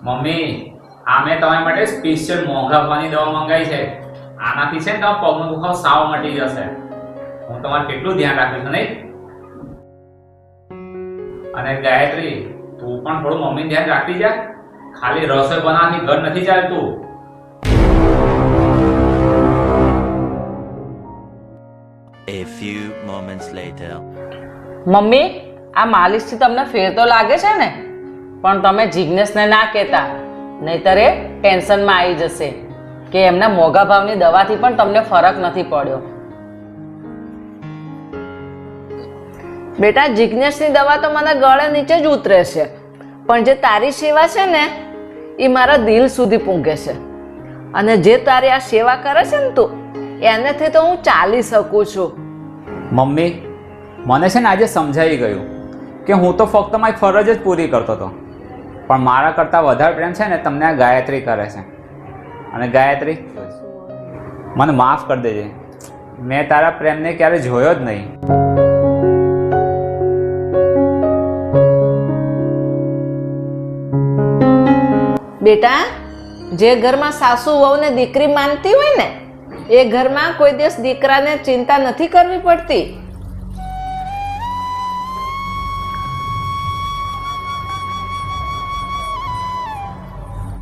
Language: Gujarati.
મમ્મી આ મેં તમારા માટે સ્પેશિયલ મોંઘા ભાવની દવા મંગાવી છે. આનાથી છે ને તમારા પગનો દુખાવો સાવ મટી જશે. હું તમારું કેટલું ધ્યાન રાખું છું નહીં? અને ગાયત્રી તું પણ થોડું મમ્મીનું ધ્યાન રાખતી જા. ખાલી રસોઈ બનાવવાથી ઘર નથી ચાલતું. A few moments later. Mummy, આ માલિશથી તમને ફેર તો લાગે છે ને? પણ તમે જિજ્ઞેશને ના કહેતા, નહીતર એ ટેન્શનમાં આવી જશે કે એમના મોંઘા ભાવની દવાથી પણ તમને ફરક નથી પડ્યો. બેટા, જિજ્ઞેશની દવા તો મને ગળે નીચે જ ઉતરે છે, પણ જે તારી સેવા છે ને એ મારા દિલ સુધી પૂગે છે. અને જે તારી આ સેવા કરે છે ને તું, એનેથી તો હું ચાલી શકું છું. મમ્મી મને છે ને આજે સમજાઈ ગયું કે હું તો ફક્ત મારી ફરજ જ પૂરી કરતો હતો, પણ મારા કરતાં વધારે પ્રેમ છે ને તમને આ ગાયત્રી કરે છે. અને ગાયત્રી મને માફ કરી દેજે, મેં તારા પ્રેમને ક્યારે જોયો જ નહીં. બેટા, જે ઘરમાં સાસુ વહુને દીકરી માનતી હોય ને એ ઘરમાં કોઈ દિવસ દીકરાને ચિંતા નથી કરવી પડતી.